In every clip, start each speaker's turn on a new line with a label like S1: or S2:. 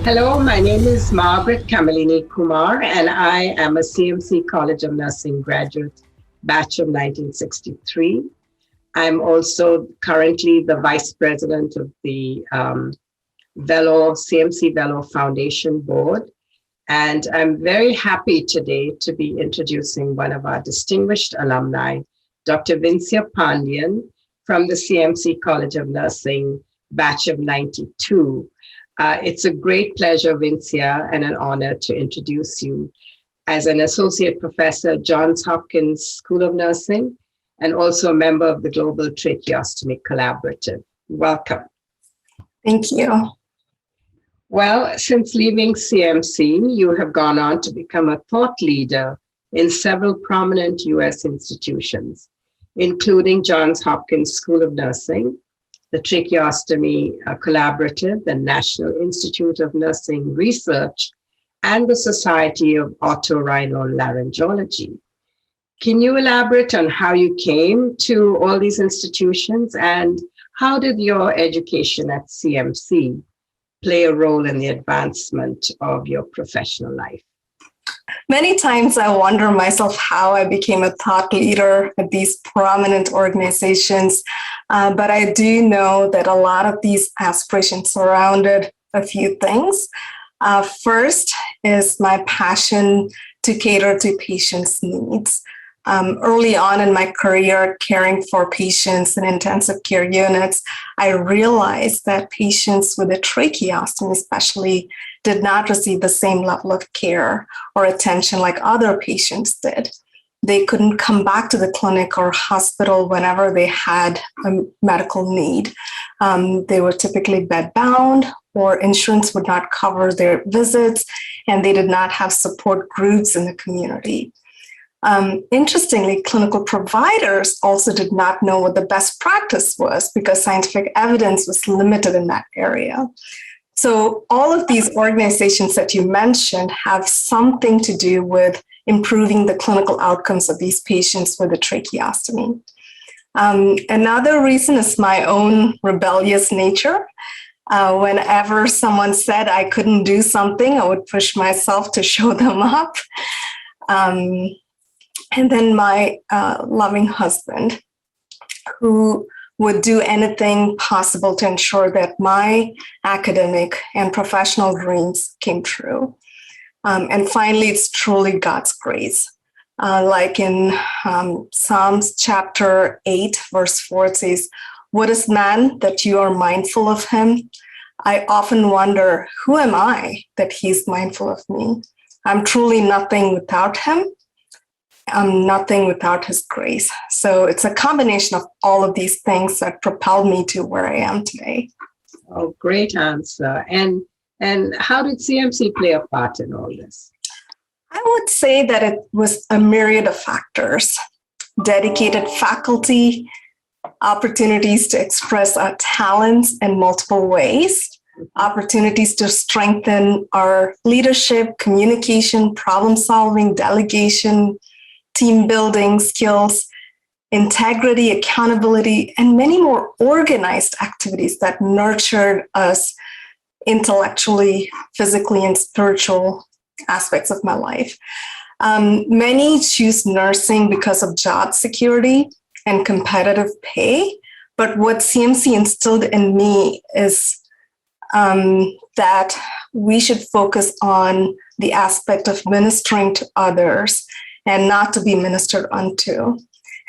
S1: Hello, my name is Margaret Kamalini Kumar, and I am a CMC College of Nursing graduate, batch of 1963. I'm also currently the Vice President of the CMC Velo Foundation Board, and I'm very happy today to be introducing one of our distinguished alumni, Dr. Vinciya Pandian from the CMC College of Nursing, batch of 92. It's a great pleasure, Vinciya, and an honor to introduce you as an associate professor at Johns Hopkins School of Nursing and also a member of the Global Tracheostomy Collaborative. Welcome.
S2: Thank you.
S1: Well, since leaving CMC, you have gone on to become a thought leader in several prominent U.S. institutions, including Johns Hopkins School of Nursing, the Tracheostomy Collaborative, the National Institute of Nursing Research, and the Society of Otorhinolaryngology. Can you elaborate on how you came to all these institutions, and how did your education at CMC play a role in the advancement of your professional life?
S2: Many times I wonder myself how I became a thought leader at these prominent organizations, but I do know that a lot of these aspirations surrounded a few things. First is my passion to cater to patients' needs. Early on in my career, caring for patients in intensive care units, I realized that patients with a tracheostomy especially did not receive the same level of care or attention like other patients did. They couldn't come back to the clinic or hospital whenever they had a medical need. They were typically bedbound, or insurance would not cover their visits, and they did not have support groups in the community. Interestingly, clinical providers also did not know what the best practice was because scientific evidence was limited in that area. So all of these organizations that you mentioned have something to do with improving the clinical outcomes of these patients with a tracheostomy. Another reason is my own rebellious nature. Whenever someone said I couldn't do something, I would push myself to show them up. And then my loving husband, who would do anything possible to ensure that my academic and professional dreams came true. And finally, it's truly God's grace. Like in Psalms chapter 8, verse 4, it says, "What is man that you are mindful of him?" I often wonder, who am I that he's mindful of me? I'm truly nothing without him. I'm nothing without his grace. So it's a combination of all of these things that propelled me to where I am today.
S1: Oh, great answer. And how did CMC play a part in all this?
S2: I would say that it was a myriad of factors: dedicated faculty, opportunities to express our talents in multiple ways, opportunities to strengthen our leadership, communication, problem solving, delegation, team building skills, integrity, accountability, and many more organized activities that nurtured us intellectually, physically, and spiritual aspects of my life. Many choose nursing because of job security and competitive pay, but what CMC instilled in me is that we should focus on the aspect of ministering to others and not to be ministered unto.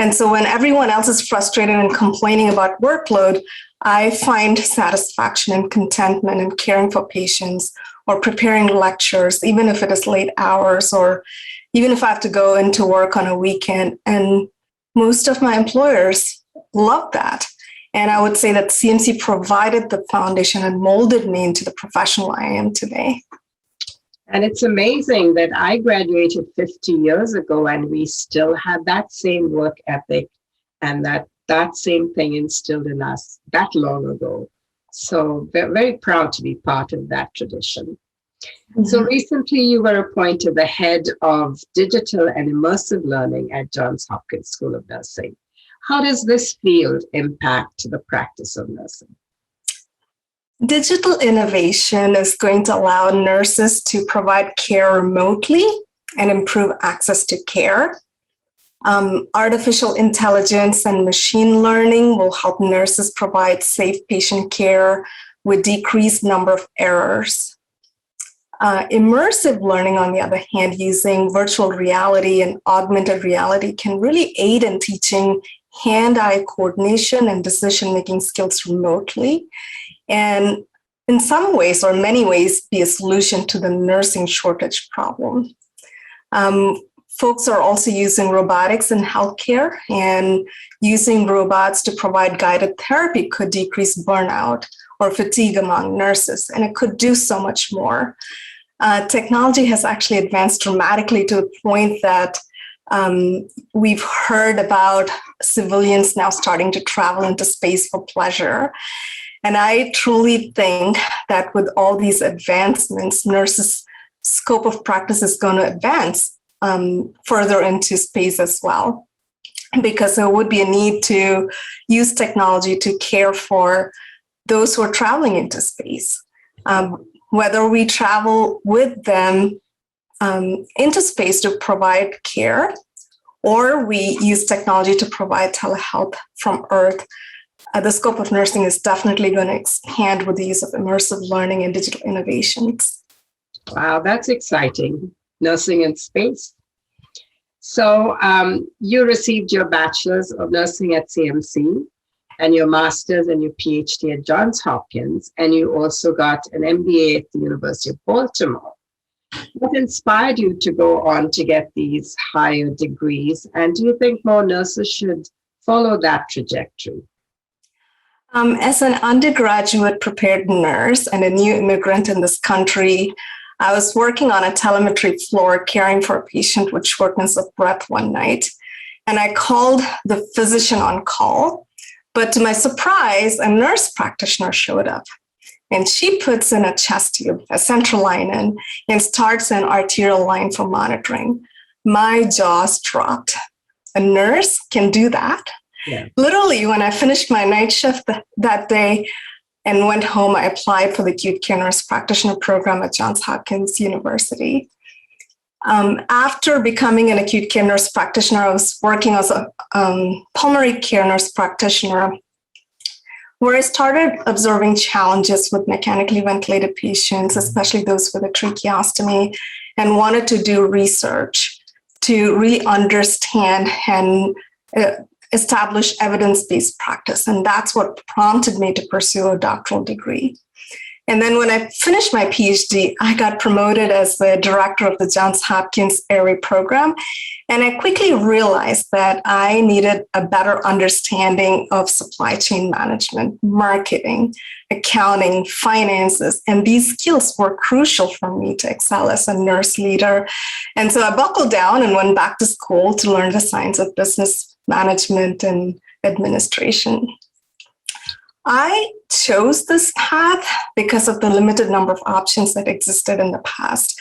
S2: And so when everyone else is frustrated and complaining about workload, I find satisfaction and contentment in caring for patients or preparing lectures, even if it is late hours or even if I have to go into work on a weekend. And most of my employers love that. And I would say that CMC provided the foundation and molded me into the professional I am today.
S1: And it's amazing that I graduated 50 years ago and we still have that same work ethic and that same thing instilled in us that long ago. So very proud to be part of that tradition. Mm-hmm. So recently you were appointed the head of digital and immersive learning at Johns Hopkins School of Nursing. How does this field impact the practice of nursing?
S2: Digital innovation is going to allow nurses to provide care remotely and improve access to care. Artificial intelligence and machine learning will help nurses provide safe patient care with decreased number of errors. Immersive learning, on the other hand, using virtual reality and augmented reality can really aid in teaching hand-eye coordination and decision-making skills remotely. And in some ways, or many ways, be a solution to the nursing shortage problem. Folks are also using robotics in healthcare, and using robots to provide guided therapy could decrease burnout or fatigue among nurses, and it could do so much more. Technology has actually advanced dramatically to the point that we've heard about civilians now starting to travel into space for pleasure. And I truly think that with all these advancements, nurses' scope of practice is going to advance further into space as well, because there would be a need to use technology to care for those who are traveling into space. Whether we travel with them into space to provide care, or we use technology to provide telehealth from Earth, the scope of nursing is definitely going to expand with the use of immersive learning and digital innovations.
S1: Wow, that's exciting. Nursing in space. So you received your bachelor's of nursing at CMC and your master's and your PhD at Johns Hopkins, and you also got an MBA at the University of Baltimore. What inspired you to go on to get these higher degrees? And do you think more nurses should follow that trajectory?
S2: As an undergraduate prepared nurse and a new immigrant in this country, I was working on a telemetry floor caring for a patient with shortness of breath one night, and I called the physician on call. But to my surprise, a nurse practitioner showed up, and she puts in a chest tube, a central line in, and starts an arterial line for monitoring. My jaws dropped. A nurse can do that? Yeah. Literally, when I finished my night shift that day and went home, I applied for the acute care nurse practitioner program at Johns Hopkins University. After becoming an acute care nurse practitioner, I was working as a pulmonary care nurse practitioner, where I started observing challenges with mechanically ventilated patients, especially those with a tracheostomy, and wanted to do research to really understand and establish evidence-based practice. And that's what prompted me to pursue a doctoral degree. And then when I finished my PhD, I got promoted as the director of the Johns Hopkins Airway program. And I quickly realized that I needed a better understanding of supply chain management, marketing, accounting, finances. And these skills were crucial for me to excel as a nurse leader. And so I buckled down and went back to school to learn the science of business management and administration. I chose this path because of the limited number of options that existed in the past.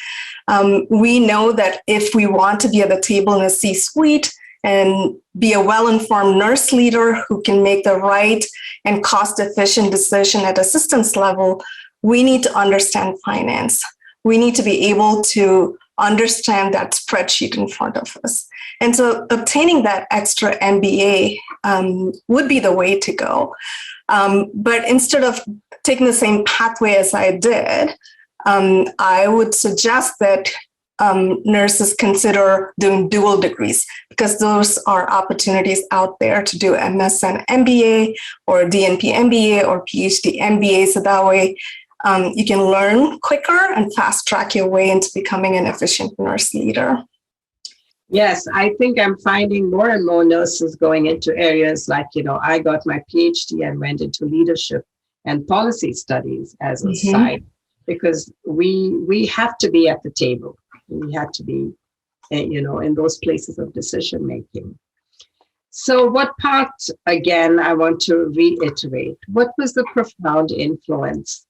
S2: We know that if we want to be at the table in a C-suite and be a well-informed nurse leader who can make the right and cost-efficient decision at a systems level, we need to understand finance. We need to be able to understand that spreadsheet in front of us. And so obtaining that extra MBA would be the way to go. But instead of taking the same pathway as I did, I would suggest that nurses consider doing dual degrees, because those are opportunities out there to do MSN MBA or DNP MBA or PhD MBA. So that way you can learn quicker and fast track your way into becoming an efficient nurse leader.
S1: Yes, I think I'm finding more and more nurses going into areas like, I got my PhD and went into leadership and policy studies as a
S2: Mhm.
S1: side because we have to be at the table. We have to be, in those places of decision making. So, what part, again, I want to reiterate, what was the profound influence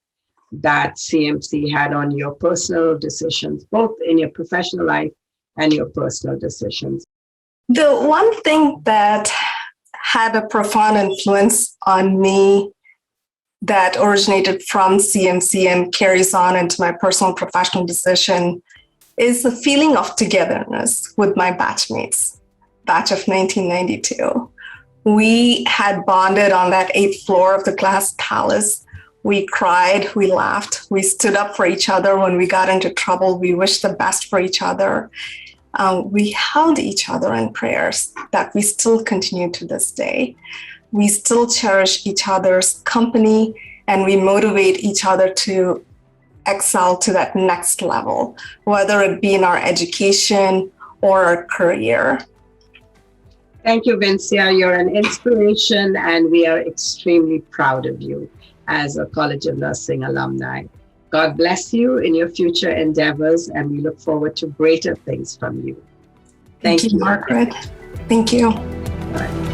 S1: that CMC had on your personal decisions, both in your professional life and your personal decisions?
S2: The one thing that had a profound influence on me that originated from CMC and carries on into my personal professional decision is the feeling of togetherness with my batchmates, batch of 1992. We had bonded on that 8th floor of the Glass Palace. We cried, we laughed, we stood up for each other when we got into trouble. We wished the best for each other. We held each other in prayers that we still continue to this day. We still cherish each other's company and we motivate each other to excel to that next level, whether it be in our education or our career.
S1: Thank you, Vinciya. You're an inspiration, and we are extremely proud of you as a College of Nursing alumni. God bless you in your future endeavors, and we look forward to greater things from you.
S2: Thank you, Margaret. Thank you.
S1: Bye.